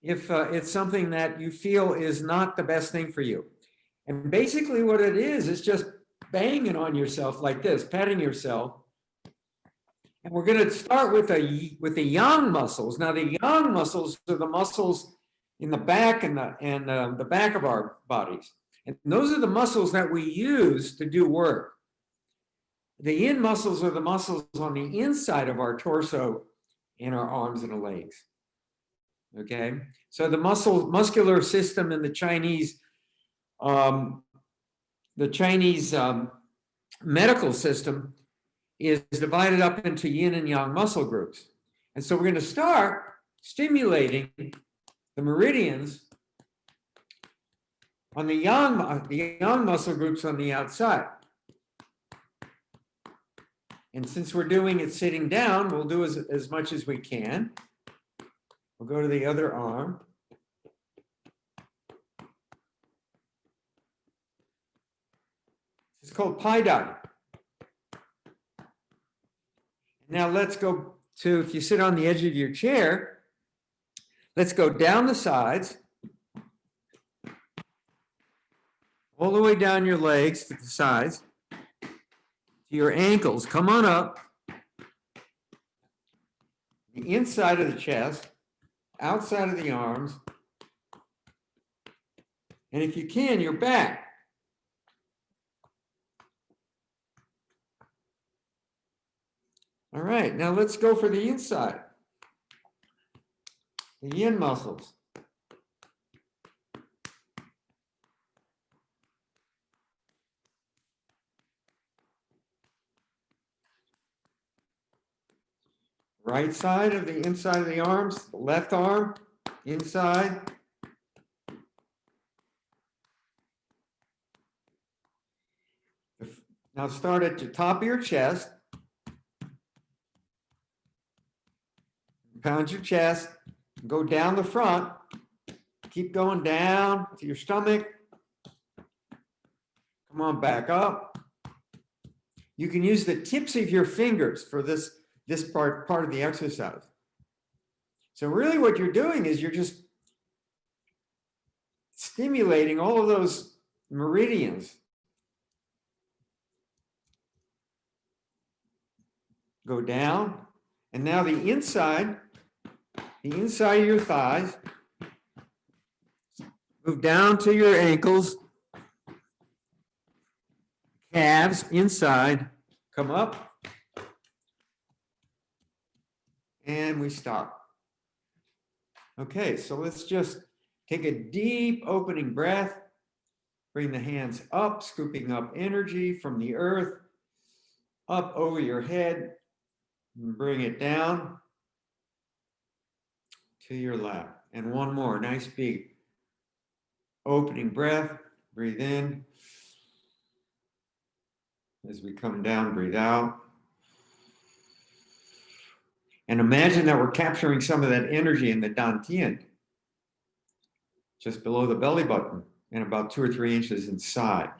if it's something that you feel is not the best thing for you. And basically what it is just banging on yourself like this, patting yourself. And we're going to start with the yang muscles. Now the yang muscles are the muscles in the back and the back of our bodies. And those are the muscles that we use to do work. The yin muscles are the muscles on the inside of our torso and our arms and the legs. Okay, so the muscular system in the Chinese medical system is divided up into yin and yang muscle groups. And so we're going to start stimulating the meridians on the yang muscle groups on the outside. And since we're doing it sitting down, we'll do as much as we can. We'll go to the other arm. It's called Pai Dai. Now let's go to, if you sit on the edge of your chair, let's go down the sides, all the way down your legs to the sides, to your ankles. Come on up. The inside of the chest, outside of the arms, and if you can, your back. All right, now let's go for the inside. The yin muscles. Right side of the inside of the arms, the left arm, inside. Now start at the top of your chest. Pound your chest, go down the front, keep going down to your stomach. Come on back up. You can use the tips of your fingers for this part of the exercise. So really what you're doing is you're just stimulating all of those meridians. Go down, and now the inside of your thighs, move down to your ankles, calves inside, come up, and we stop. Okay, so let's just take a deep opening breath, bring the hands up, scooping up energy from the earth, up over your head, and bring it down to your lap. And one more, nice big opening breath, breathe in. As we come down, breathe out. And imagine that we're capturing some of that energy in the dantian, just below the belly button and about 2 or 3 inches inside.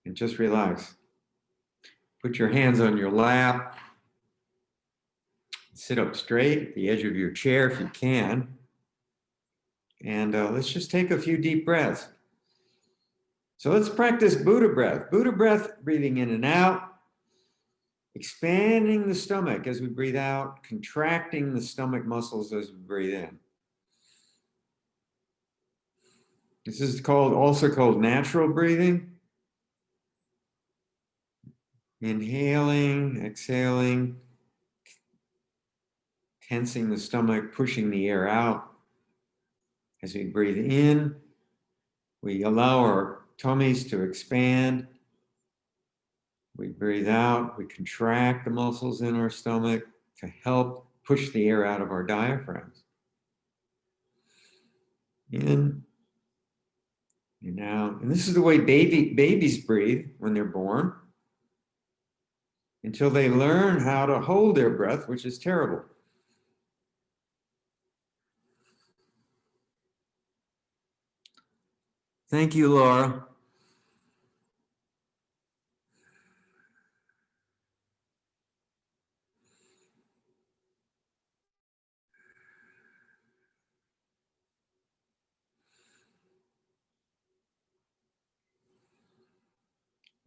And just relax. Put your hands on your lap. Sit up straight at the edge of your chair if you can. And let's just take a few deep breaths. So let's practice Buddha breath. Buddha breath, breathing in and out, expanding the stomach as we breathe out, contracting the stomach muscles as we breathe in. This is also called natural breathing. Inhaling, exhaling, tensing the stomach, pushing the air out. As we breathe in, we allow our tummies to expand. We breathe out, we contract the muscles in our stomach to help push the air out of our diaphragms. In and out. And this is the way babies breathe when they're born, until they learn how to hold their breath, which is terrible. Thank you, Laura.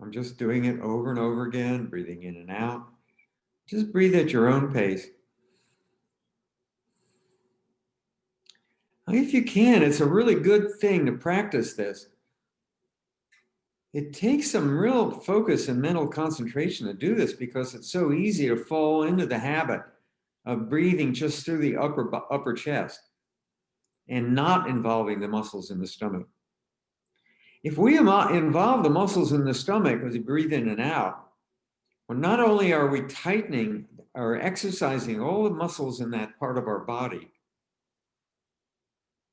I'm just doing it over and over again, breathing in and out. Just breathe at your own pace. If you can, it's a really good thing to practice this. It takes some real focus and mental concentration to do this because it's so easy to fall into the habit of breathing just through the upper chest and not involving the muscles in the stomach. If we involve the muscles in the stomach as we breathe in and out, well, not only are we tightening or exercising all the muscles in that part of our body,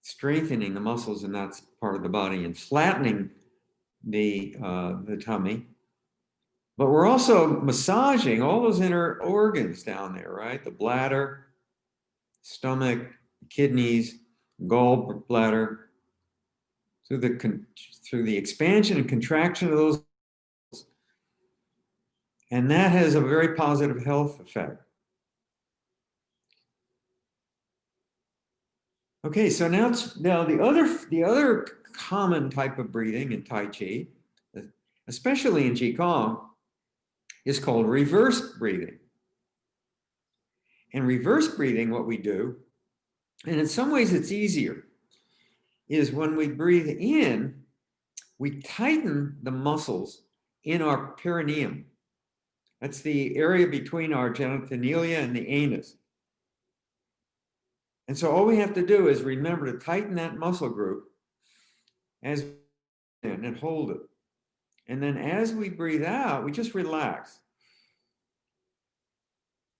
strengthening the muscles in that part of the body and flattening the tummy, but we're also massaging all those inner organs down there, right? The bladder, stomach, kidneys, gallbladder, through the expansion and contraction of those, and that has a very positive health effect. Okay, so now the other common type of breathing in Tai Chi, especially in Qigong, is called reverse breathing. And reverse breathing, what we do, and in some ways it's easier, is when we breathe in, we tighten the muscles in our perineum. That's the area between our genitalia and the anus. And so all we have to do is remember to tighten that muscle group as we breathe in and hold it. And then as we breathe out, we just relax.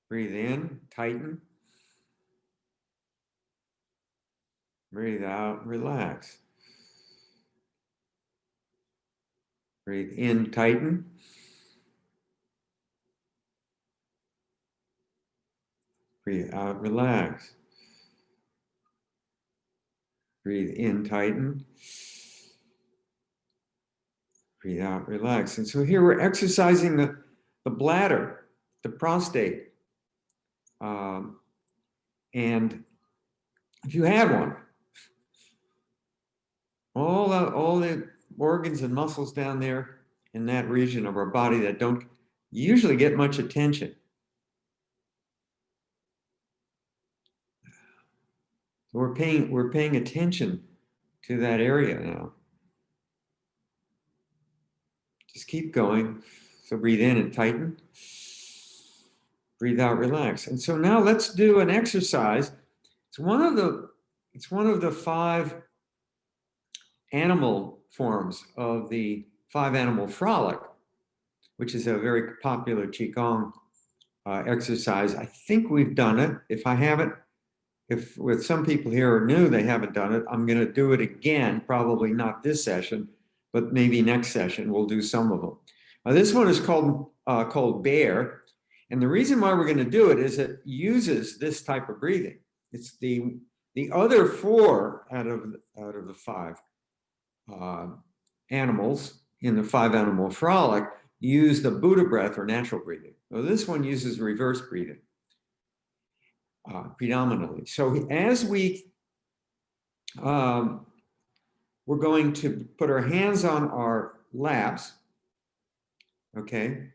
Breathe in, tighten. Breathe out, relax. Breathe in, tighten. Breathe out, relax. Breathe in, tighten. Breathe out, relax. And so here we're exercising the bladder, the prostate. And if you have one, all the organs and muscles down there in that region of our body that don't usually get much attention. So we're paying attention to that area now. Just keep going. So breathe in and tighten. Breathe out, relax. And so now let's do an exercise. It's one of the 5 animal forms of the 5 animal frolic, which is a very popular Qigong exercise. I think we've done it. If I haven't, if with some people here are new, they haven't done it, I'm going to do it again, probably not this session, but maybe next session we'll do some of them. This one is called bear. And the reason why we're going to do it is it uses this type of breathing. It's the other 4 out of the 5 animals in the 5 animal frolic use the Buddha breath or natural breathing. So this one uses reverse breathing predominantly. So as we're going to put our hands on our laps, okay,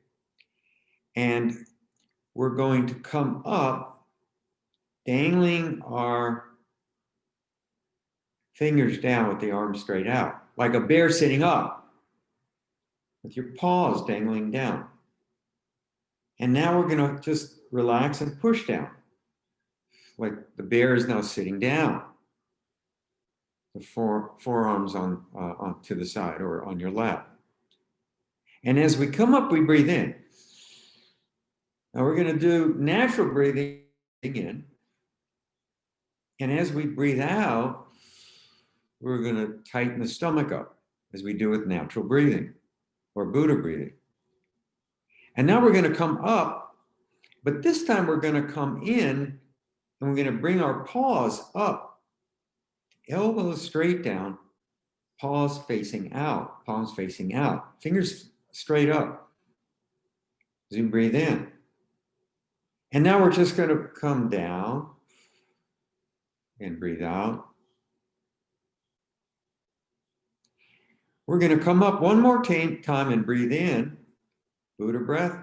and we're going to come up, dangling our fingers down with the arms straight out, like a bear sitting up, with your paws dangling down. And now we're going to just relax and push down, like the bear is now sitting down. The forearms on to the side or on your lap. And as we come up, we breathe in. Now we're going to do natural breathing in. And as we breathe out, we're going to tighten the stomach up as we do with natural breathing or Buddha breathing. And now we're going to come up, but this time we're going to come in and we're going to bring our paws up, elbows straight down, paws facing out, palms facing out, fingers straight up as you breathe in. And now we're just going to come down and breathe out. We're going to come up one more time and breathe in, Buddha breath,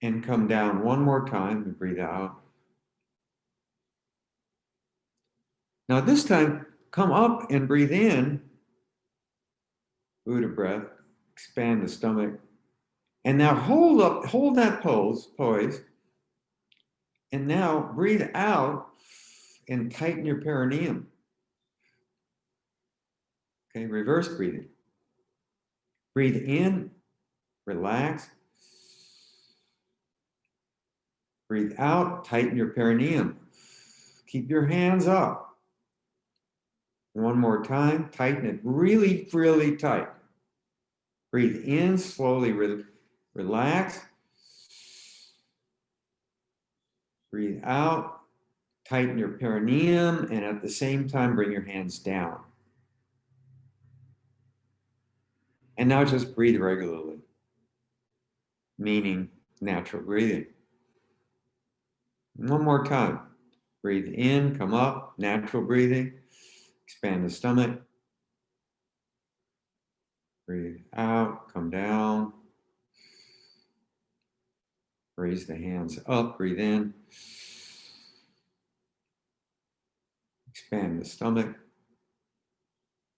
and come down one more time and breathe out. Now this time, come up and breathe in, Buddha breath, expand the stomach, and now hold that poise, and now breathe out and tighten your perineum. Okay, reverse breathing. Breathe in, relax. Breathe out, tighten your perineum. Keep your hands up. One more time, tighten it really, really tight. Breathe in, slowly relax. Breathe out, tighten your perineum, and at the same time, bring your hands down. And now just breathe regularly, meaning natural breathing. One more time. Breathe in, come up, natural breathing. Expand the stomach. Breathe out, come down. Raise the hands up, breathe in. Expand the stomach.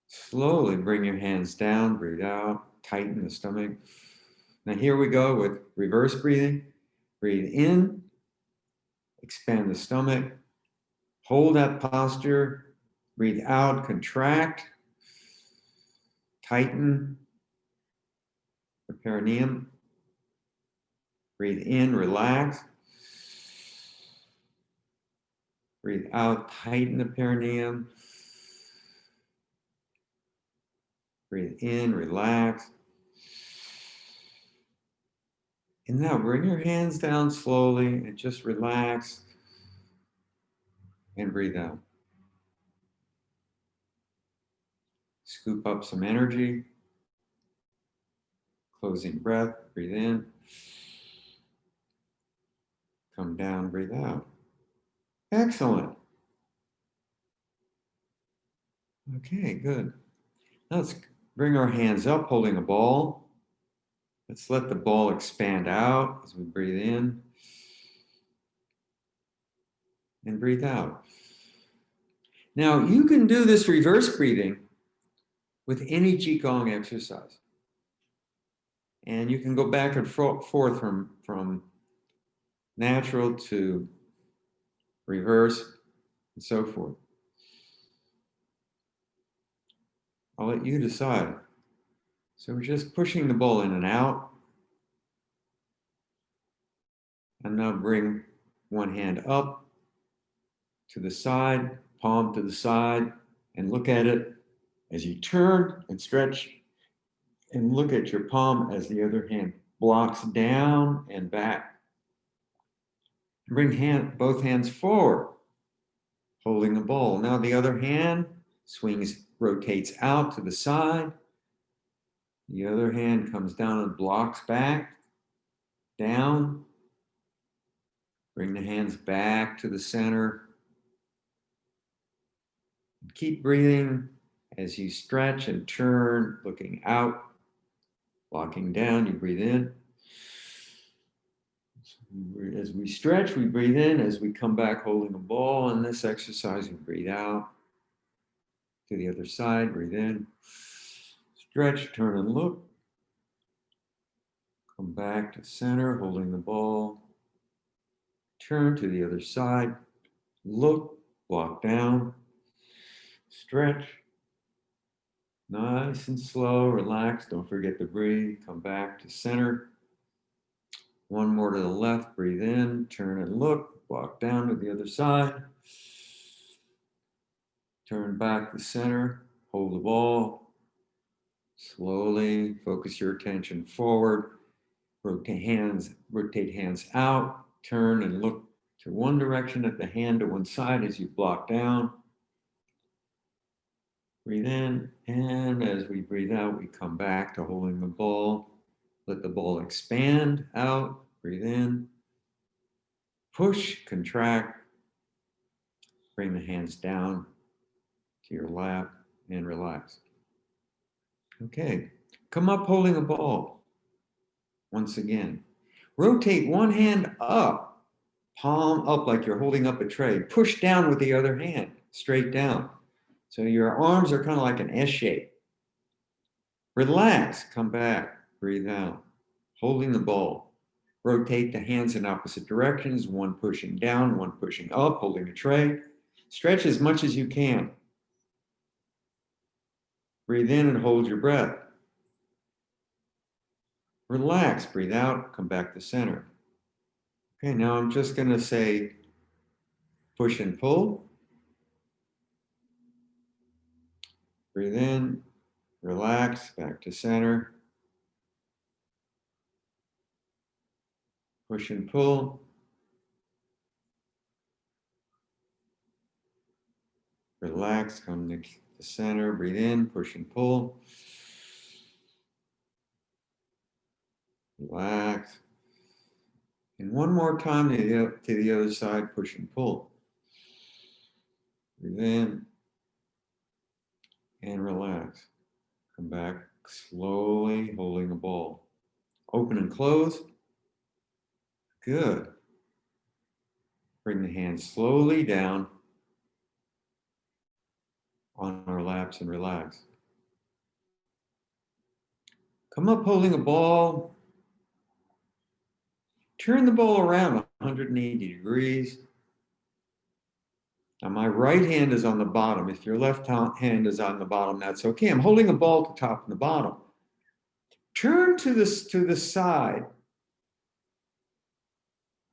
Slowly bring your hands down, breathe out, tighten the stomach. Now here we go with reverse breathing. Breathe in, expand the stomach, hold that posture, breathe out, contract, tighten the perineum. Breathe in, relax. Breathe out, tighten the perineum. Breathe in, relax. And now bring your hands down slowly and just relax and breathe out. Scoop up some energy. Closing breath, breathe in. Come down, breathe out. Excellent. Okay, good. Now let's bring our hands up, holding a ball. Let's let the ball expand out as we breathe in and breathe out. Now, you can do this reverse breathing with any Qigong exercise. And you can go back and forth from natural to reverse and so forth. I'll let you decide. So we're just pushing the ball in and out. And now bring one hand up to the side, palm to the side, and look at it as you turn and stretch, and look at your palm as the other hand blocks down and back. Bring both hands forward, holding the ball. Now the other hand rotates out to the side. The other hand comes down and blocks back, down. Bring the hands back to the center. Keep breathing as you stretch and turn, looking out, blocking down, you breathe in. As we stretch, we breathe in. As we come back holding a ball in this exercise, we breathe out. To the other side, breathe in. Stretch, turn and look. Come back to center, holding the ball. Turn to the other side. Look, block down. Stretch. Nice and slow, relax. Don't forget to breathe. Come back to center. One more to the left, breathe in, turn and look, walk down to the other side. Turn back to center, hold the ball. Slowly focus your attention forward. Rotate hands out, turn and look to one direction at the hand to one side as you block down. Breathe in, and as we breathe out, we come back to holding the ball. Let the ball expand out, breathe in. Push, contract. Bring the hands down to your lap. and relax. Okay, come up holding a ball. Once again, rotate one hand up, palm up like you're holding up a tray. Push down with the other hand, straight down. So your arms are kind of like an S shape. Relax, come back, breathe out. Holding the ball. Rotate the hands in opposite directions, one pushing down, one pushing up, holding a tray. Stretch as much as you can. Breathe in and hold your breath. Relax, breathe out, come back to center. Okay, now I'm just going to say push and pull. Breathe in, relax, back to center. Push and pull. Relax, come to the center, breathe in, push and pull. Relax. And one more time to the other side, push and pull. Breathe in and relax. Come back slowly, holding the ball. Open and close. Good. Bring the hands slowly down on our laps and relax. Come up holding a ball. Turn the ball around 180 degrees. Now my right hand is on the bottom. If your left hand is on the bottom, that's okay. I'm holding a ball at the top and the bottom. Turn to the side.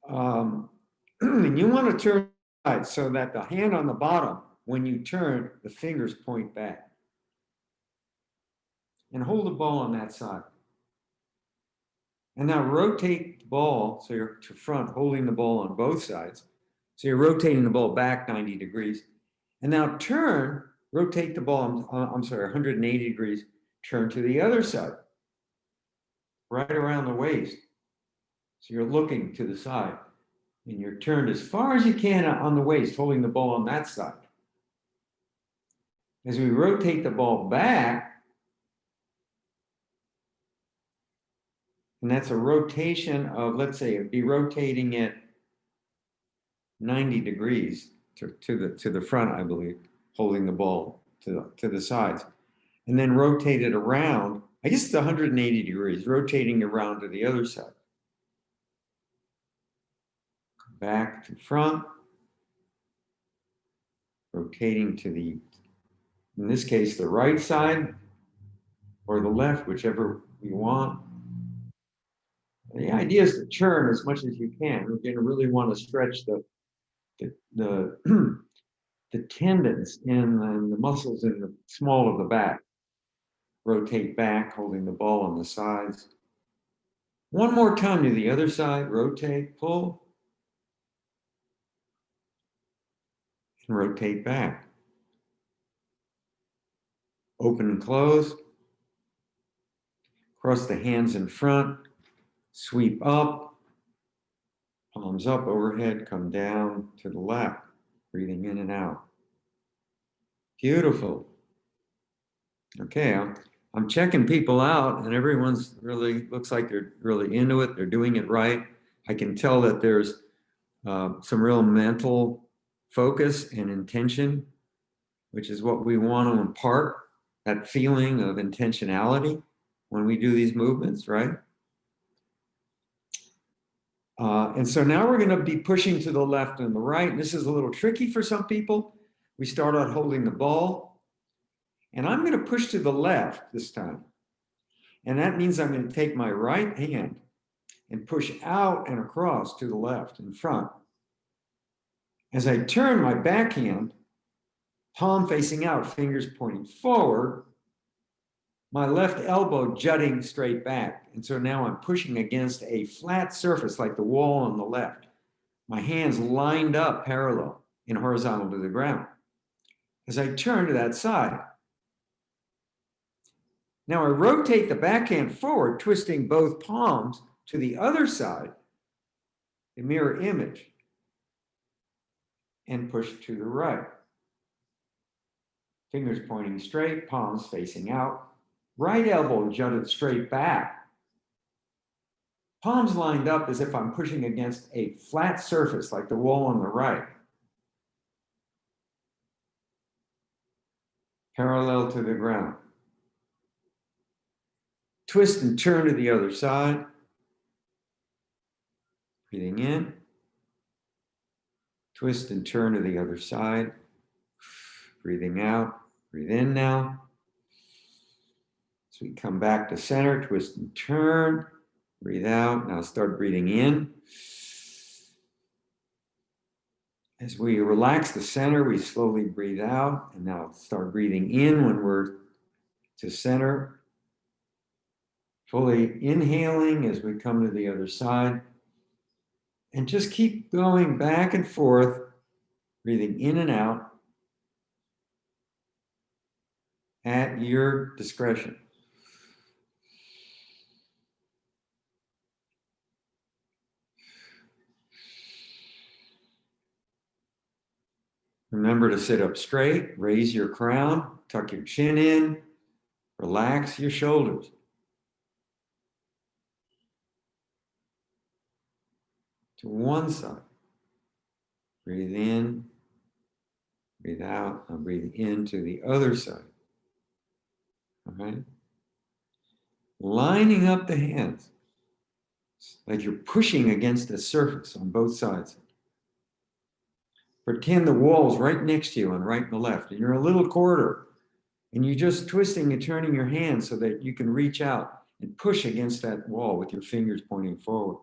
And you want to turn side so that the hand on the bottom, when you turn, the fingers point back. And hold the ball on that side. And now rotate the ball so you're to front, holding the ball on both sides. So you're rotating the ball back 90 degrees. And now turn, rotate the ball, 180 degrees, turn to the other side, right around the waist. So you're looking to the side. And you're turned as far as you can on the waist, holding the ball on that side. As we rotate the ball back, and that's a rotation of, let's say, it'd be rotating it 90 degrees to the front, I believe, holding the ball to the sides. And then rotate it around, I guess it's 180 degrees, rotating around to the other side. Back to front, rotating to the, in this case, the right side or the left, whichever you want. The idea is to turn as much as you can. You're going to really want to stretch the tendons and the muscles in the small of the back. Rotate back, holding the ball on the sides. One more time to the other side. Rotate, pull, and rotate back. Open and close. Cross the hands in front. Sweep up. Palms up overhead. Come down to the left. Breathing in and out. Beautiful. Okay, I'm checking people out, and everyone's really looks like they're really into it. They're doing it right. I can tell that there's some real mental focus and intention, which is what we want to impart, that feeling of intentionality when we do these movements, right? And so now we're going to be pushing to the left and the right. And this is a little tricky for some people. We start out holding the ball, and I'm going to push to the left this time. And that means I'm going to take my right hand and push out and across to the left in front. As I turn my backhand, palm facing out, fingers pointing forward, my left elbow jutting straight back. And so now I'm pushing against a flat surface like the wall on the left. My hands lined up parallel and horizontal to the ground. As I turn to that side, now I rotate the backhand forward, twisting both palms to the other side, the mirror image, and push to the right. Fingers pointing straight, palms facing out. Right elbow jutted straight back. Palms lined up as if I'm pushing against a flat surface like the wall on the right. Parallel to the ground. Twist and turn to the other side. Breathing in. Twist and turn to the other side. Breathing out. Breathe in now. So we come back to center, twist and turn. Breathe out. Now start breathing in. As we relax the center, we slowly breathe out. And now start breathing in when we're to center. Fully inhaling as we come to the other side. And just keep going back and forth, breathing in and out at your discretion. Remember to sit up straight, raise your crown, tuck your chin in, relax your shoulders. To one side. Breathe in, breathe out, and breathe into the other side. All right? Lining up the hands like you're pushing against the surface on both sides. Pretend the wall's right next to you on the right and the left, and you're a little corridor, and you're just twisting and turning your hands so that you can reach out and push against that wall with your fingers pointing forward.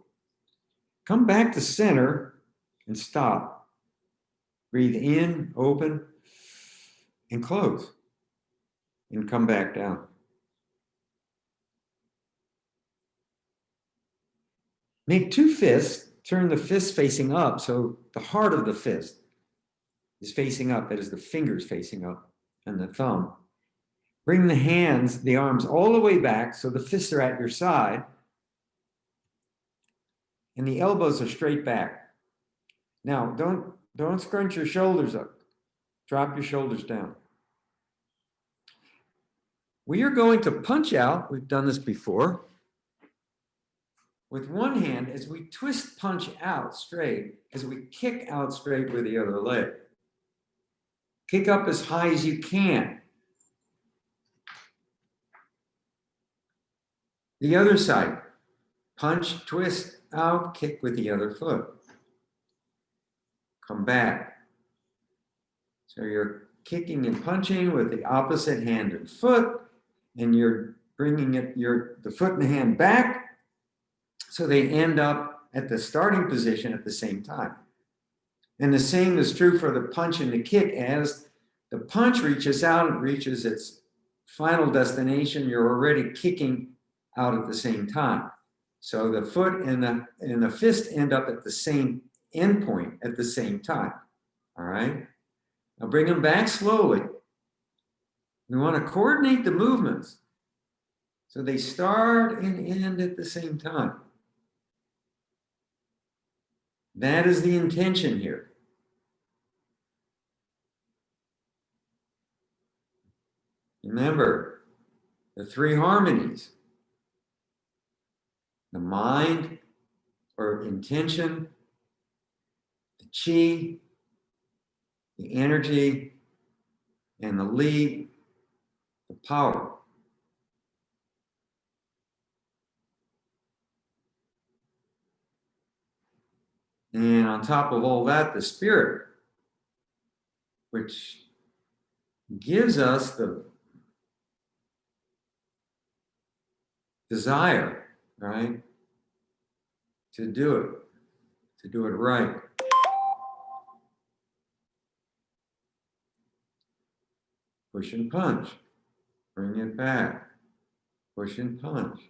Come back to center and stop. Breathe in, open, and close. And come back down. Make two fists. Turn the fist facing up so the heart of the fist is facing up. That is the fingers facing up and the thumb. Bring the hands, the arms all the way back so the fists are at your side and the elbows are straight back. Now, don't scrunch your shoulders up. Drop your shoulders down. We are going to punch out. We've done this before. With one hand, as we twist punch out straight, as we kick out straight with the other leg. Kick up as high as you can. The other side, punch, twist out, kick with the other foot. Come back. So you're kicking and punching with the opposite hand and foot, and you're bringing the foot and the hand back so they end up at the starting position at the same time. And the same is true for the punch and the kick. As the punch reaches out and reaches its final destination, you're already kicking out at the same time. So the foot and the fist end up at the same end point at the same time. All right? Now bring them back slowly. We want to coordinate the movements so they start and end at the same time. That is the intention here. Remember the three harmonies. The mind or intention, the chi, the energy, and the li, the power. And on top of all that, the spirit, which gives us the desire, right, to do it right. Push and punch, bring it back, push and punch.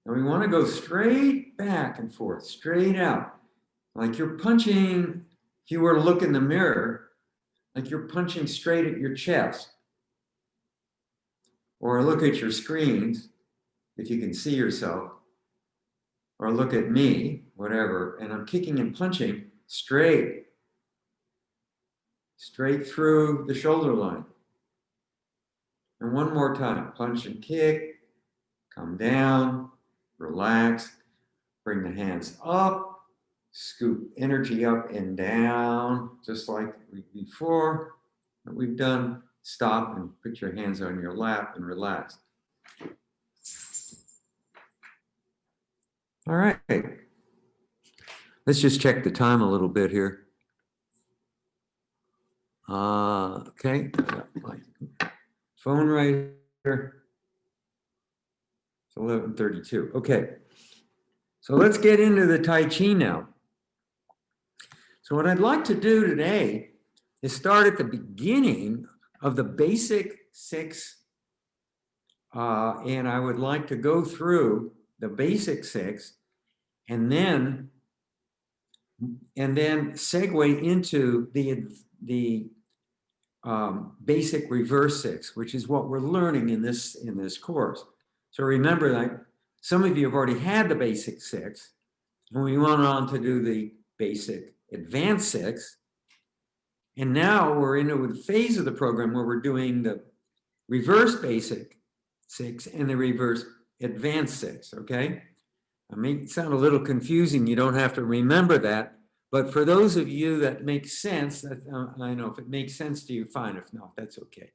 And we want to go straight back and forth, straight out. Like you're punching, if you were to look in the mirror, like you're punching straight at your chest. Or look at your screens, if you can see yourself. Or look at me, whatever, and I'm kicking and punching straight through the shoulder line. And one more time, punch and kick, come down, relax, bring the hands up, scoop energy up and down, just like before. What we've done, stop and put your hands on your lap and relax. All right. Let's just check the time a little bit here. Okay, I got my phone right here. It's 11:32. Okay, so let's get into the Tai Chi now. So what I'd like to do today is start at the beginning of the basic 6, and I would like to go through the basic 6, and then segue into the basic reverse 6, which is what we're learning in this course. So remember that some of you have already had the basic 6, and we went on to do the basic advanced 6. And now we're into a phase of the program where we're doing the reverse basic 6 and the reverse advanced 6, okay? I may sound a little confusing. You don't have to remember that. But for those of you that makes sense, I know if it makes sense to you, fine. If not, that's okay.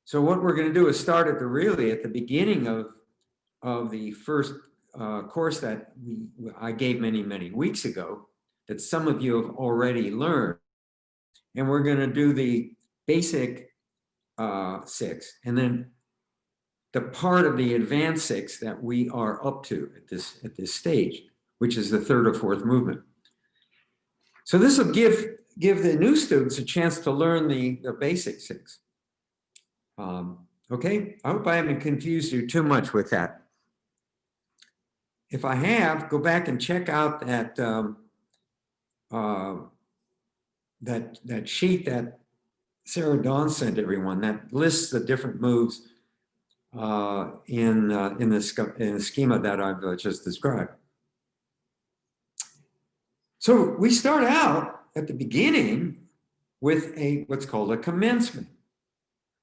So what we're going to do is start at the beginning of the first course that I gave many weeks ago that some of you have already learned. And we're going to do the basic 6, and then the part of the advanced 6 that we are up to at this stage, which is the 3rd or 4th movement. So this will give the new students a chance to learn the basic 6. Okay, I hope I haven't confused you too much with that. If I have, go back and check out that that sheet that Sarah Dawn sent everyone that lists the different moves in the schema that I've just described. So we start out at the beginning with what's called a commencement.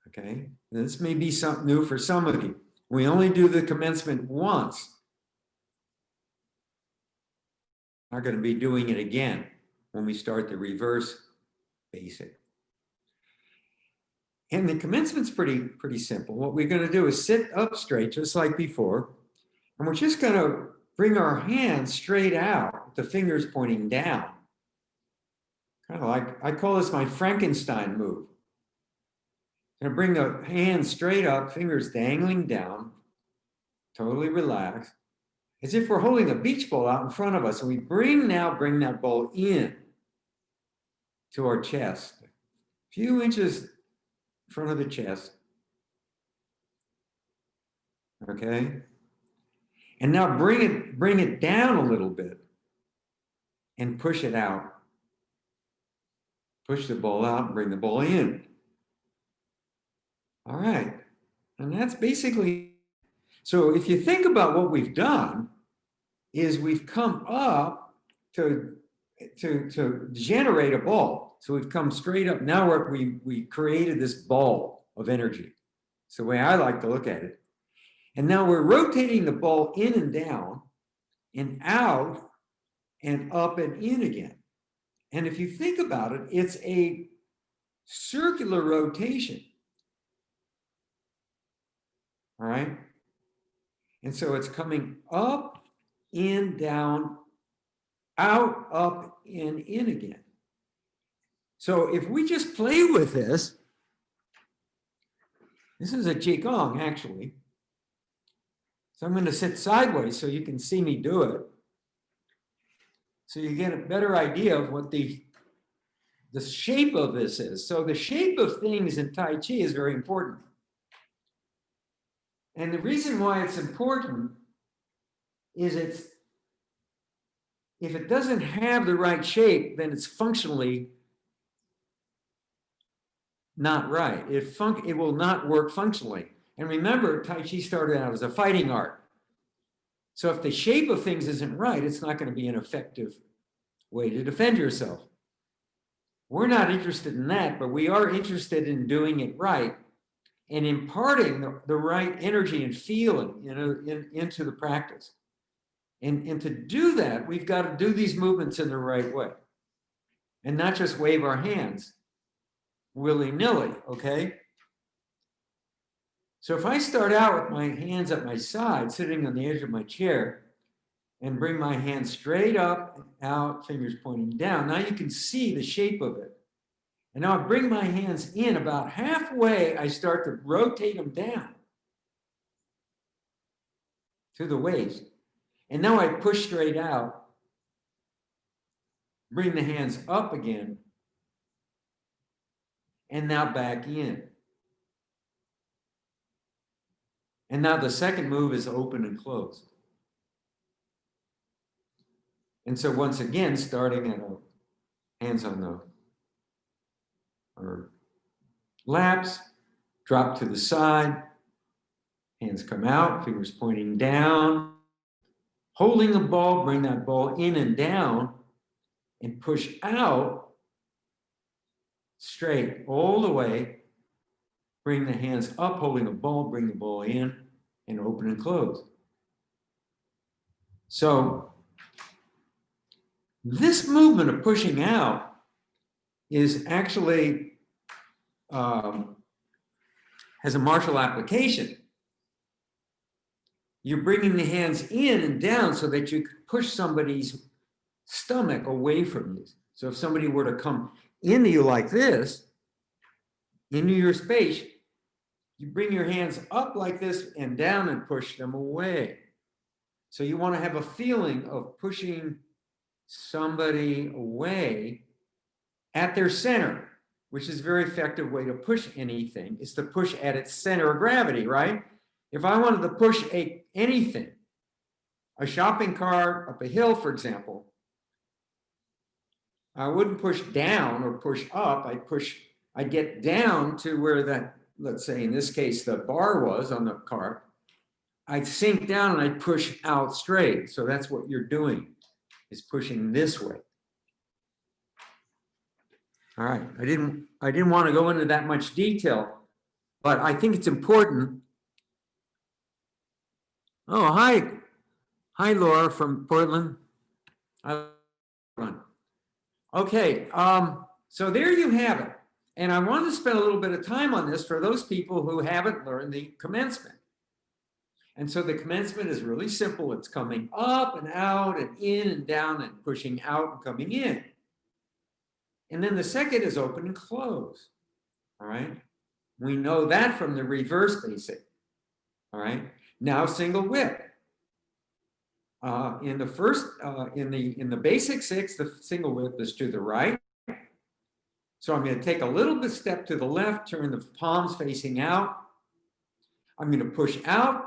Okay, and this may be something new for some of you. We only do the commencement once. Not going to be doing it again when we start the reverse basic. And the commencement's pretty simple. What we're going to do is sit up straight, just like before, and we're just going to bring our hands straight out, with the fingers pointing down. Kind of like, I call this my Frankenstein move. I'm going to bring the hands straight up, fingers dangling down, totally relaxed, as if we're holding a beach ball out in front of us. And we bring that ball in to our chest, a few inches in front of the chest. Okay. And now bring it down a little bit and push it out. Push the ball out and bring the ball in. All right. And that's basically, so if you think about what we've done is we've come up to generate a ball. So we've come straight up. Now we created this ball of energy. It's the way I like to look at it. And now we're rotating the ball in and down and out and up and in again. And if you think about it, it's a circular rotation. All right. And so it's coming up, in, down, out, up, in again. So if we just play with this is a Qigong actually. So I'm going to sit sideways so you can see me do it. So you get a better idea of what the shape of this is. So the shape of things in Tai Chi is very important. And the reason why it's important is if it doesn't have the right shape, then it's functionally not right. It will not work functionally. And remember, Tai Chi started out as a fighting art. So if the shape of things isn't right, it's not going to be an effective way to defend yourself. We're not interested in that, but we are interested in doing it right and imparting the right energy and feeling into the practice. And to do that, we've got to do these movements in the right way and not just wave our hands willy-nilly, okay? So if I start out with my hands at my side, sitting on the edge of my chair, and bring my hands straight up and out, fingers pointing down, now you can see the shape of it. And now I bring my hands in about halfway, I start to rotate them down to the waist. And now I push straight out, bring the hands up again, and now back in. And now the second move is open and closed. And so once again, starting at hands on the laps, drop to the side, hands come out, fingers pointing down, holding the ball, bring that ball in and down, and push out straight all the way. Bring the hands up, holding the ball, bring the ball in, and open and close. So this movement of pushing out is actually has a martial application. You're bringing the hands in and down so that you can push somebody's stomach away from you. So if somebody were to come into you like this, into your space, you bring your hands up like this and down and push them away. So you want to have a feeling of pushing somebody away at their center, which is a very effective way to push anything, is to push at its center of gravity, right? If I wanted to push anything, a shopping cart up a hill, for example, I wouldn't push down or push up. I'd get down to where that, let's say in this case, the bar was on the cart. I'd sink down and I'd push out straight. So that's what you're doing, is pushing this way. All right, I didn't want to go into that much detail, but I think it's important. Oh, hi, Laura from Portland. Okay, so there you have it. And I want to spend a little bit of time on this for those people who haven't learned the commencement. And so the commencement is really simple. It's coming up and out and in and down and pushing out and coming in. And then the second is open and close. All right. We know that from the reverse basic. All right. Now single whip. In the first, in the basic six, the single whip is to the right. So I'm going to take a little bit step to the left, turn the palms facing out. I'm going to push out,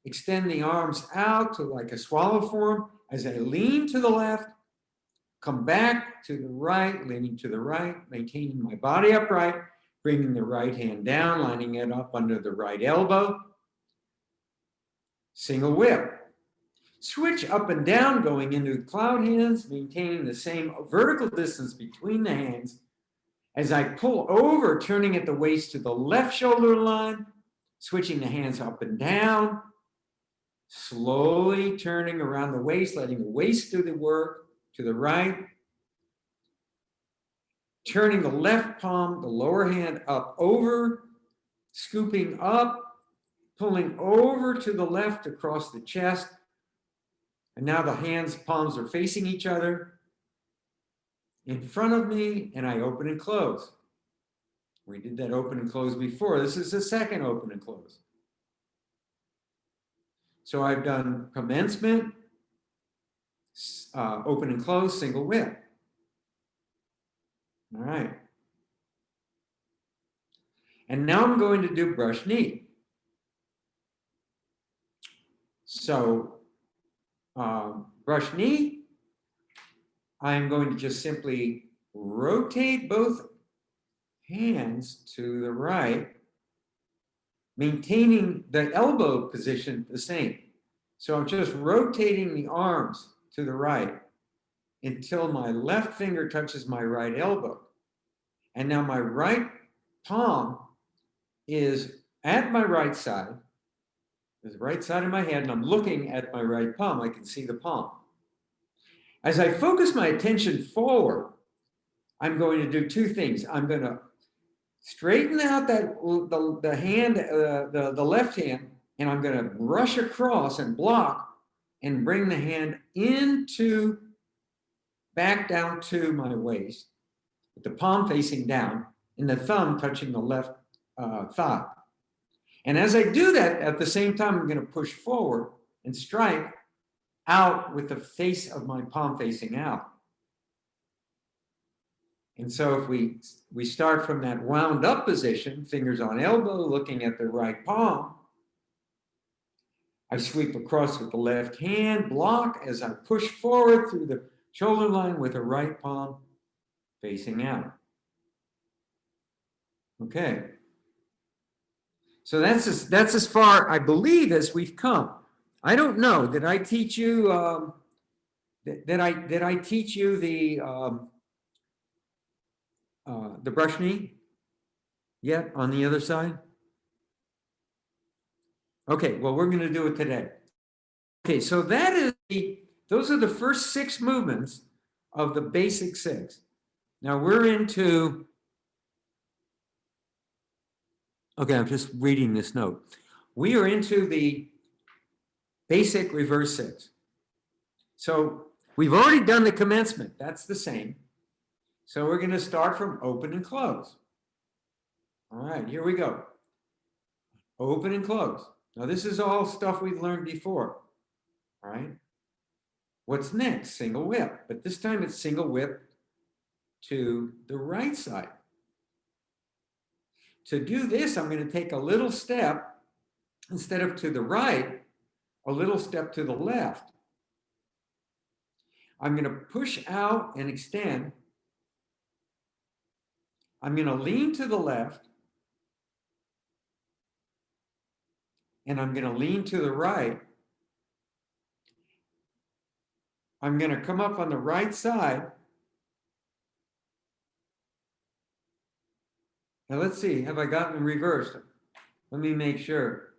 extend the arms out to like a swallow form as I lean to the left, come back to the right, leaning to the right, maintaining my body upright, bringing the right hand down, lining it up under the right elbow. Single whip. Switch up and down, going into cloud hands, maintaining the same vertical distance between the hands. As I pull over, turning at the waist to the left shoulder line, switching the hands up and down, slowly turning around the waist, letting the waist do the work to the right, turning the left palm, the lower hand up over, scooping up, pulling over to the left across the chest. And now the hands, palms are facing each other in front of me, and I open and close. We did that open and close before. This is the second open and close. So I've done commencement, open and close, single whip. All right. And now I'm going to do brush knee. So brush knee, I'm going to just simply rotate both hands to the right, maintaining the elbow position the same. So I'm just rotating the arms to the right until my left finger touches my right elbow. And now my right palm is at my right side, the right side of my head, and I'm looking at my right palm. I can see the palm. As I focus my attention forward, I'm going to do two things. I'm going to straighten out the hand, the left hand, and I'm going to brush across and block and bring the hand back down to my waist, with the palm facing down and the thumb touching the left thigh. And as I do that, at the same time, I'm going to push forward and strike out with the face of my palm facing out. And so if we start from that wound up position, fingers on elbow, looking at the right palm, I sweep across with the left hand, block as I push forward through the shoulder line with the right palm facing out. Okay. So that's as far, I believe, as we've come. I don't know. Did I teach you? Did I teach you the brush knee yet on the other side? Okay. Well, we're going to do it today. Okay. So those are the first 6 movements of the basic 6. Now we're into. Okay, I'm just reading this note. We are into the basic reverse 6. So we've already done the commencement. That's the same. So we're going to start from open and close. All right, here we go. Open and close. Now this is all stuff we've learned before. All right. What's next? Single whip. But this time it's single whip to the right side. To do this, I'm going to take a little step, instead of to the right, a little step to the left. I'm going to push out and extend. I'm going to lean to the left. And I'm going to lean to the right. I'm going to come up on the right side. Now let's see, have I gotten reversed? Let me make sure.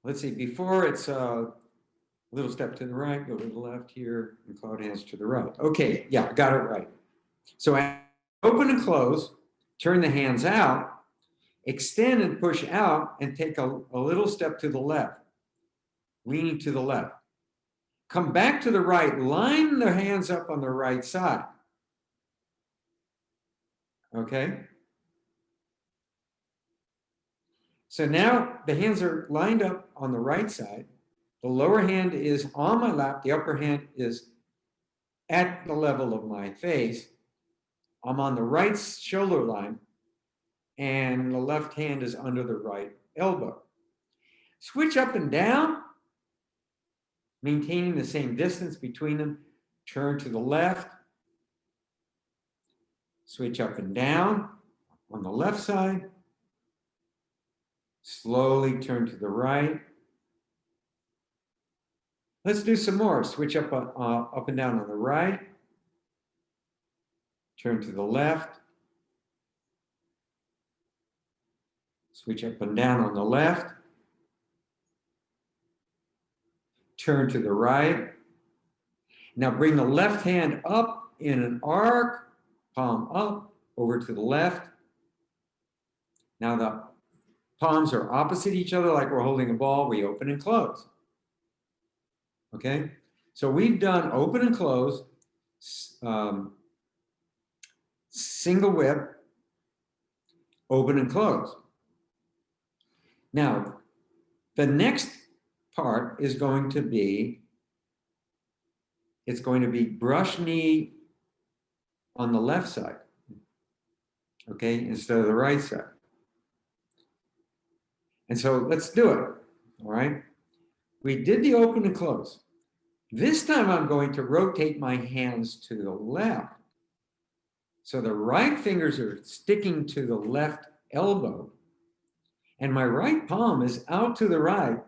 Let's see, before it's a little step to the right, go to the left here, and cloud hands to the right. Okay, yeah, got it right. So I open and close, turn the hands out, extend and push out, and take a little step to the left, leaning to the left. Come back to the right, line the hands up on the right side. Okay? So now the hands are lined up on the right side. The lower hand is on my lap. The upper hand is at the level of my face. I'm on the right shoulder line, and the left hand is under the right elbow. Switch up and down, maintaining the same distance between them. Turn to the left. Switch up and down on the left side. Slowly turn to the right. Let's do some more. Switch up and down on the right. Turn to the left. Switch up and down on the left. Turn to the right. Now bring the left hand up in an arc, palm up, over to the left. Now the palms are opposite each other like we're holding a ball. We open and close. Okay? So we've done open and close, single whip, open and close. Now, the next part is going to be, it's going to be brush knee on the left side, okay, instead of the right side. And so let's do it, all right? We did the open and close. This time I'm going to rotate my hands to the left. So the right fingers are sticking to the left elbow, and my right palm is out to the right.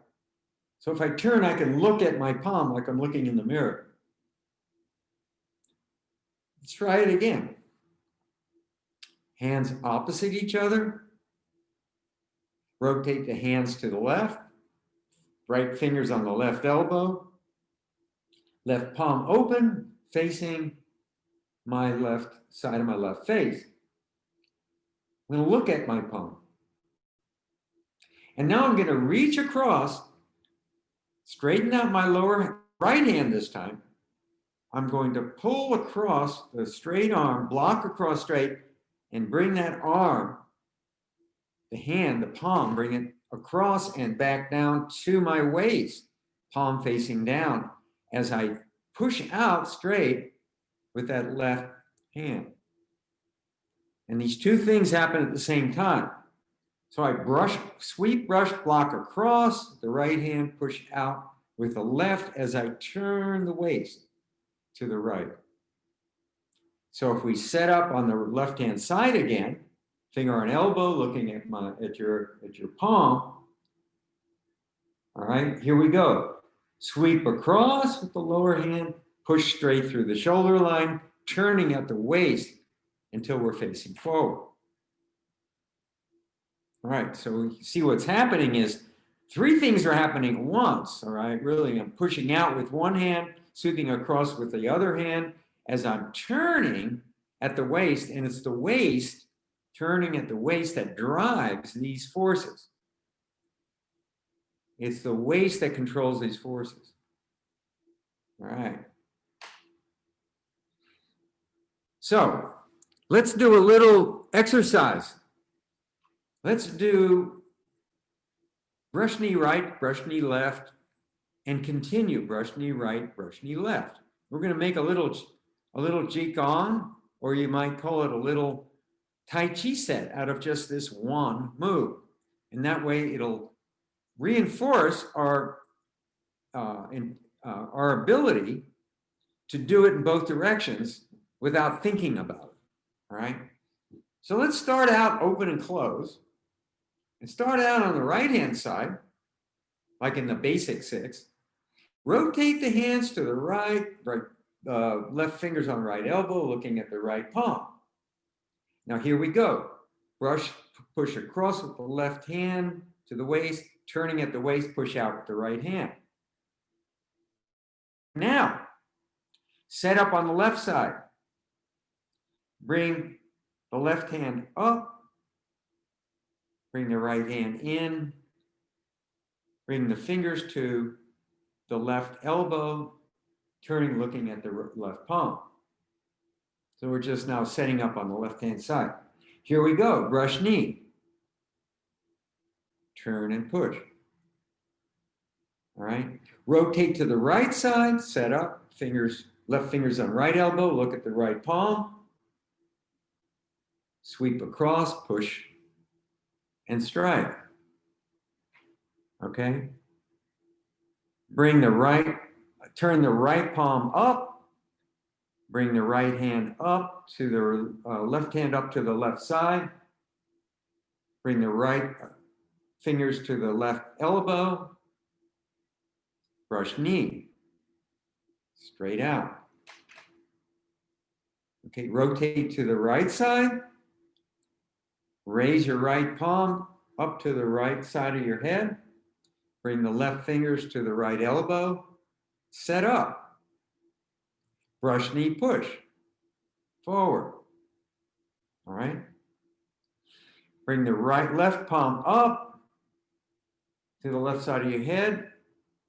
So if I turn, I can look at my palm like I'm looking in the mirror. Let's try it again. Hands opposite each other. Rotate the hands to the left. Right fingers on the left elbow. Left palm open, facing my left side of my left face. I'm going to look at my palm. And now I'm going to reach across, straighten out my lower right hand this time. I'm going to pull across the straight arm, block across straight, and bring that arm, the hand, the palm, bring it across and back down to my waist, palm facing down, as I push out straight with that left hand. And these two things happen at the same time. So I brush, sweep, brush, block across, the right hand push out with the left as I turn the waist to the right. So if we set up on the left-hand side again, finger on elbow, looking at your palm. All right, here we go. Sweep across with the lower hand, push straight through the shoulder line, turning at the waist until we're facing forward. All right, so you see what's happening is three things are happening at once. All right, really, I'm pushing out with one hand, sweeping across with the other hand as I'm turning at the waist, and it's the waist, turning at the waist, that drives these forces. It's the waist that controls these forces. All right. So let's do a little exercise. Let's do brush knee right, brush knee left, and continue brush knee right, brush knee left. We're going to make a little Qigong, or you might call it a little Tai Chi set out of just this one move. And that way it'll reinforce our ability to do it in both directions without thinking about it. All right. So let's start out open and close. And start out on the right-hand side, like in the basic 6. Rotate the hands to the right, left fingers on right elbow, looking at the right palm. Now here we go. Brush, push across with the left hand to the waist, turning at the waist, push out with the right hand. Now, set up on the left side. Bring the left hand up. Bring the right hand in. Bring the fingers to the left elbow, turning, looking at the left palm. So we're just now setting up on the left-hand side. Here we go, brush knee. Turn and push. All right. Rotate to the right side, set up, fingers, left fingers on right elbow, look at the right palm. Sweep across, push, and strike. Okay. Bring the right, turn the right palm up. Bring the right hand up to the left hand up to the left side. Bring the right fingers to the left elbow. Brush knee. Straight out. Okay, rotate to the right side. Raise your right palm up to the right side of your head. Bring the left fingers to the right elbow. Set up. Brush knee, push. Forward. All right. Bring the left palm up to the left side of your head.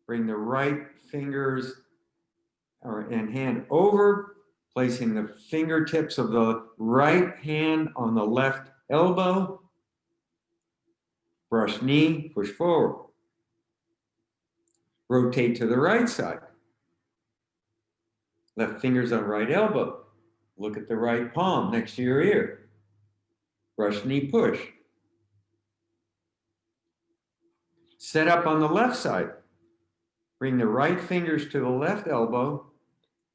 Bring the right fingers and hand over, placing the fingertips of the right hand on the left elbow. Brush knee, push forward. Rotate to the right side. Left fingers on right elbow. Look at the right palm next to your ear. Brush knee, push. Set up on the left side. Bring the right fingers to the left elbow.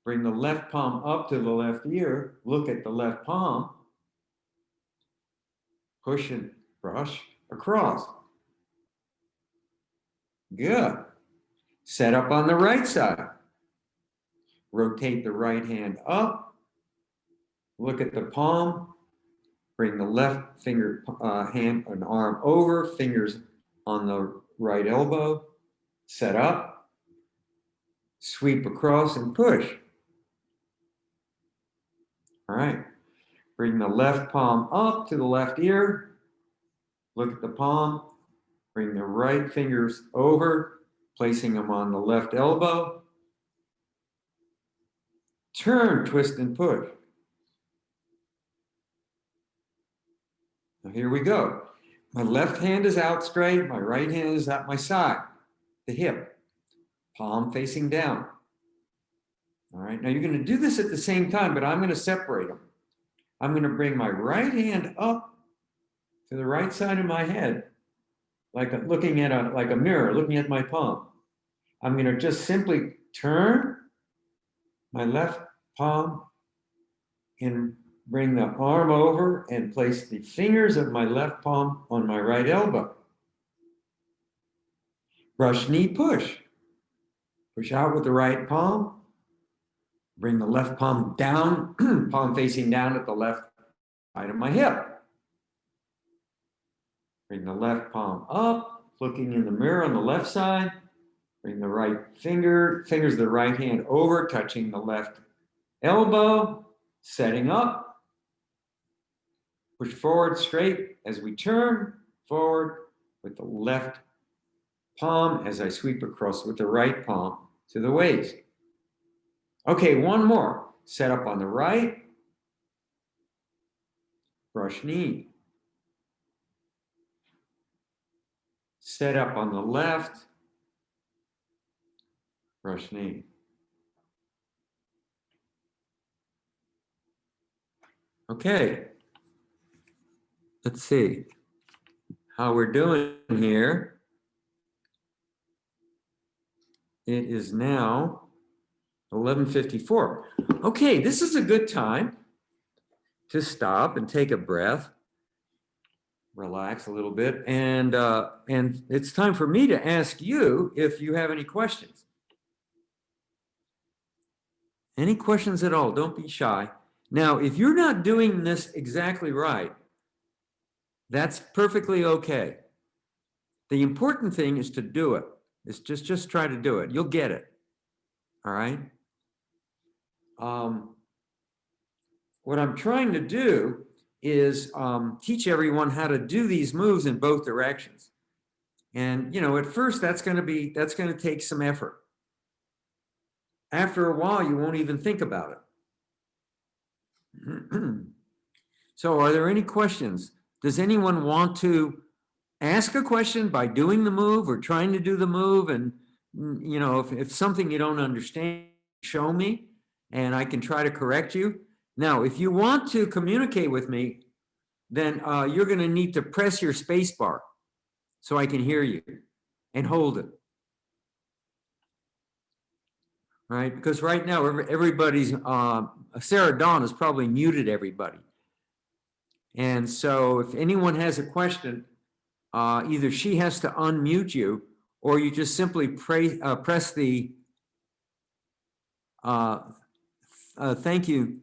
Bring the left palm up to the left ear. Look at the left palm. Push and brush across. Good. Set up on the right side. Rotate the right hand up. Look at the palm. Bring the left finger, hand and arm over, fingers on the right elbow, set up, sweep across and push. All right. Bring the left palm up to the left ear. Look at the palm. Bring the right fingers over, placing them on the left elbow. Turn, twist, and push. Now here we go. My left hand is out straight. My right hand is at my side, the hip, palm facing down. All right, now you're going to do this at the same time, but I'm going to separate them. I'm going to bring my right hand up to the right side of my head, like looking at like a mirror, looking at my palm. I'm going to just simply turn my left palm and bring the arm over and place the fingers of my left palm on my right elbow. Brush knee push. Push out with the right palm. Bring the left palm down, palm facing down at the left side of my hip. Bring the left palm up, looking in the mirror on the left side. Bring the right fingers of the right hand over, touching the left elbow, setting up. Push forward straight as we turn forward with the left palm as I sweep across with the right palm to the waist. Okay, one more. Set up on the right. Brush knee. Set up on the left. Brush knee. Okay. Let's see how we're doing here. It is now 11:54. Okay, this is a good time to stop and take a breath, relax a little bit, and it's time for me to ask you if you have any questions. Any questions at all? Don't be shy. Now, if you're not doing this exactly right, that's perfectly okay. The important thing is to do it. It's just try to do it. You'll get it. All right. What I'm trying to do is teach everyone how to do these moves in both directions. And at first that's going to take some effort. After a while, you won't even think about it. So are there any questions? Does anyone want to ask a question by doing the move or trying to do the move? And if something you don't understand, show me and I can try to correct you. Now, if you want to communicate with me, then you're going to need to press your space bar so I can hear you and hold it. Right? Because right now, everybody's, Sarah Dawn has probably muted everybody. And so if anyone has a question, either she has to unmute you or you just simply press the, thank you,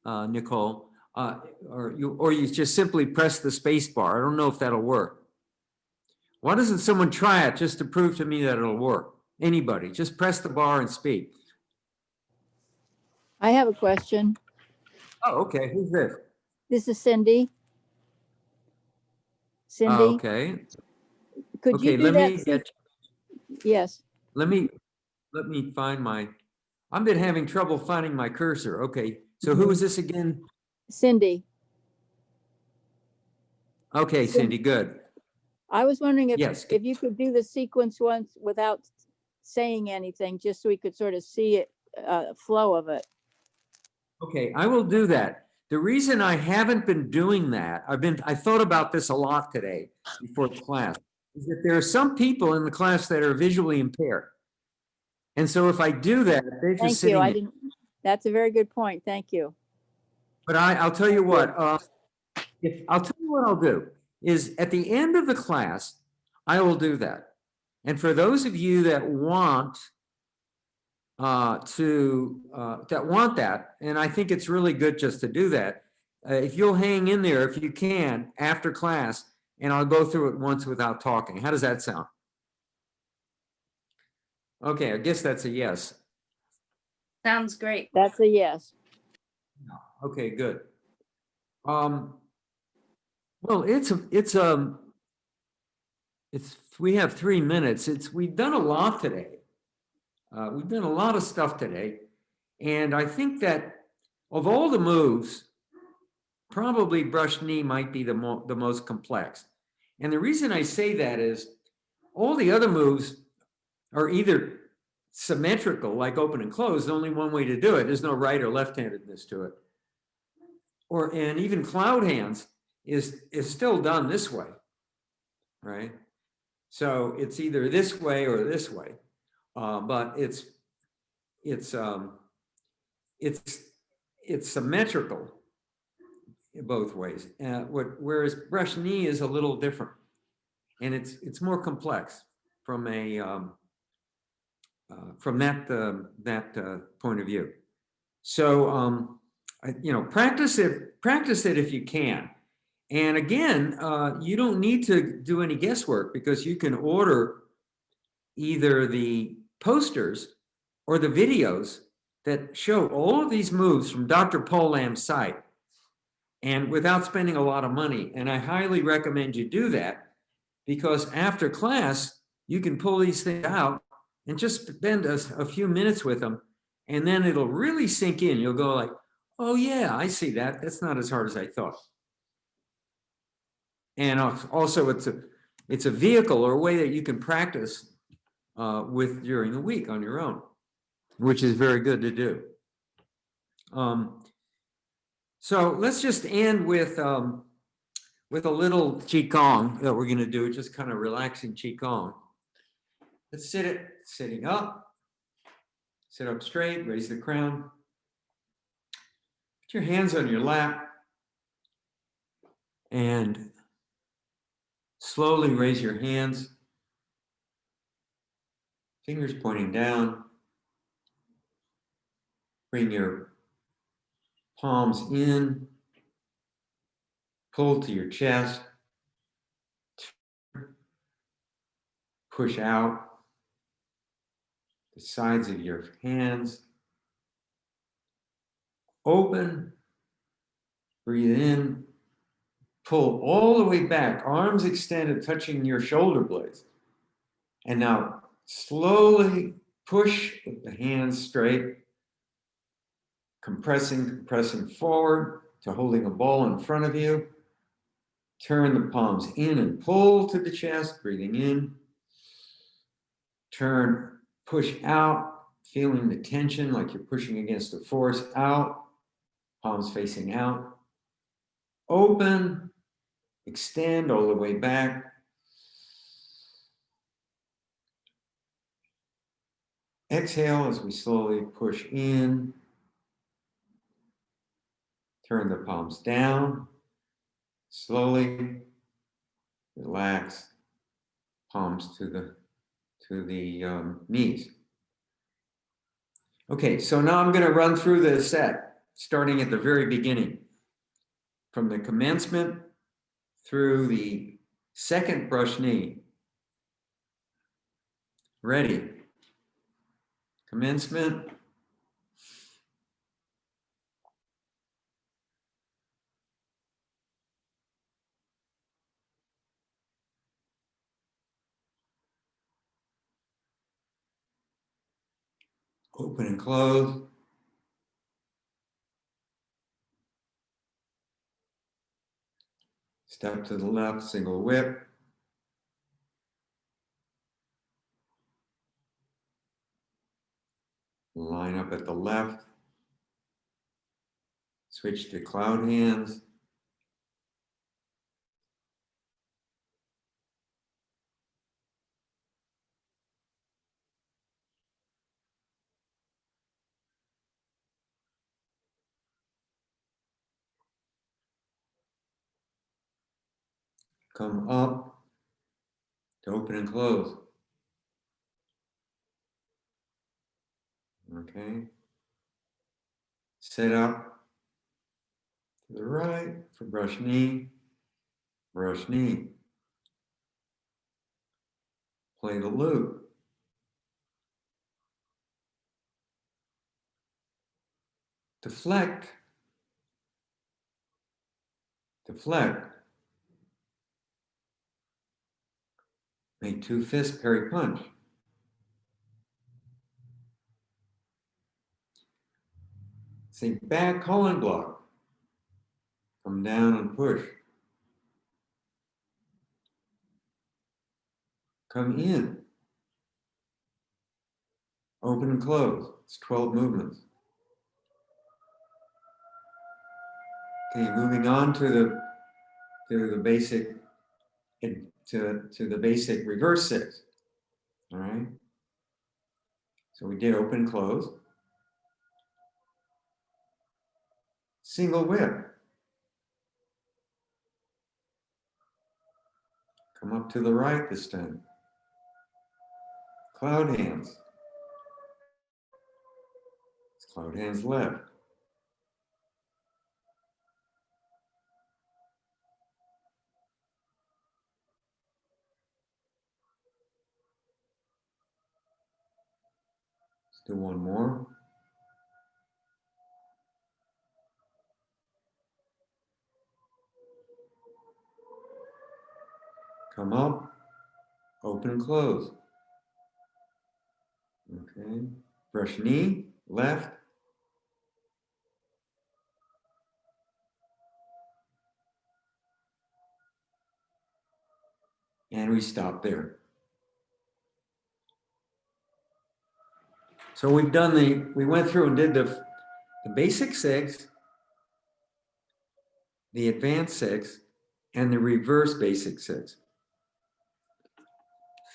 Nicole, or you just simply press the space bar. I don't know if that'll work. Why doesn't someone try it just to prove to me that it'll work? Anybody, just press the bar and speak. I have a question. Oh, okay. Who's this? This is Cindy. Cindy, Okay. could Okay, you do let that? me get. Yes. Let me find my. I've been having trouble finding my cursor. Okay, so who is this again? Cindy. Okay, Cindy, good. I was wondering if Yes. if you could do the sequence once without saying anything, just so we could sort of see it, flow of it. Okay, I will do that. The reason I haven't been doing that, I thought about this a lot today before class, is that there are some people in the class that are visually impaired. And so if I do that, they're just Thank sitting you. there. I didn't. That's a very good point. Thank you. But I'll tell you what, I'll tell you what I'll do is at the end of the class, I will do that. And for those of you that want that, and I think it's really good just to do that, if you'll hang in there, if you can, after class, and I'll go through it once without talking. How does that sound? Okay, I guess that's a yes. Sounds great. That's a yes. Okay, good. Well, we have 3 minutes. We've done a lot today. We've done a lot of stuff today. And I think that of all the moves, probably brush knee might be the most complex. And the reason I say that is all the other moves are either symmetrical, like open and close, there's only one way to do it. There's no right or left-handedness to it. And even cloud hands is still done this way, right? So it's either this way or this way, but it's symmetrical both ways. Whereas brush knee is a little different, and it's more complex from a from that point of view. So practice it if you can. And again, you don't need to do any guesswork because you can order either the posters or the videos that show all of these moves from Dr. Paul Lamb's site, and without spending a lot of money. And I highly recommend you do that, because after class, you can pull these things out and just spend a few minutes with them, and then it'll really sink in. You'll go like, oh yeah, I see that. That's not as hard as I thought. And also it's a vehicle or a way that you can practice with during the week on your own, which is very good to do. So let's just end with a little Qigong that we're going to do, just kind of relaxing Qigong. Let's sitting up, sit up straight, raise the crown. Put your hands on your lap and slowly raise your hands, fingers pointing down. Bring your palms in, pull to your chest, push out the sides of your hands. Open, breathe in, pull all the way back, arms extended, touching your shoulder blades. And now slowly push with the hands straight, compressing forward to holding a ball in front of you. Turn the palms in and pull to the chest, breathing in. Turn, push out, feeling the tension like you're pushing against a force, out, palms facing out. Open, extend all the way back. Exhale as we slowly push in. Turn the palms down. Slowly relax, palms to the knees. Okay, so now I'm going to run through the set, starting at the very beginning, from the commencement through the second brush knee. Ready? Commencement. Open and close. Step to the left, single whip. Line up at the left. Switch to cloud hands. Come up to open and close. Okay. Sit up To the right for brush knee, brush knee. Play the loop. Deflect. Deflect. Make two fists, parry punch. Say back colon block. Come down and push. Come in. Open and close. It's 12 movements. Okay, moving on to the basic to the basic reverse six. All right. So we did open, close. Single whip. Come up to the right this time. Cloud hands. Cloud hands left. Let's do one more. Come up, open, close. Okay, brush knee, left. And we stop there. So we've done we went through and did the basic six, the advanced six, and the reverse basic six.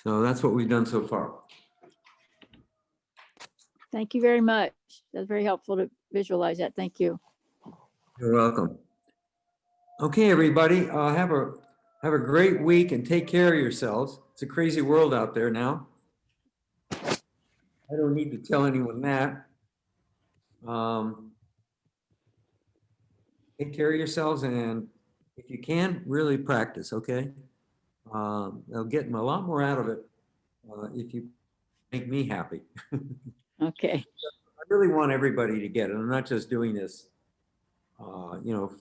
So that's what we've done so far. Thank you very much. That's very helpful to visualize that. Thank you. You're welcome. Okay, everybody, have a great week and take care of yourselves. It's a crazy world out there now. I don't need to tell anyone that. Take care of yourselves, and if you can, really practice, okay? They'll get a lot more out of it if you make me happy. Okay. I really want everybody to get it. I'm not just doing this, you know,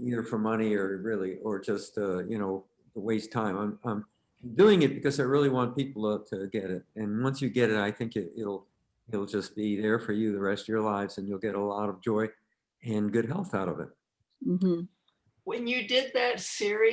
either for money or really, or just, you know, to waste time. I'm doing it because I really want people to get it. And once you get it, I think it'll just be there for you the rest of your lives, and you'll get a lot of joy and good health out of it. Mm-hmm. When you did that series,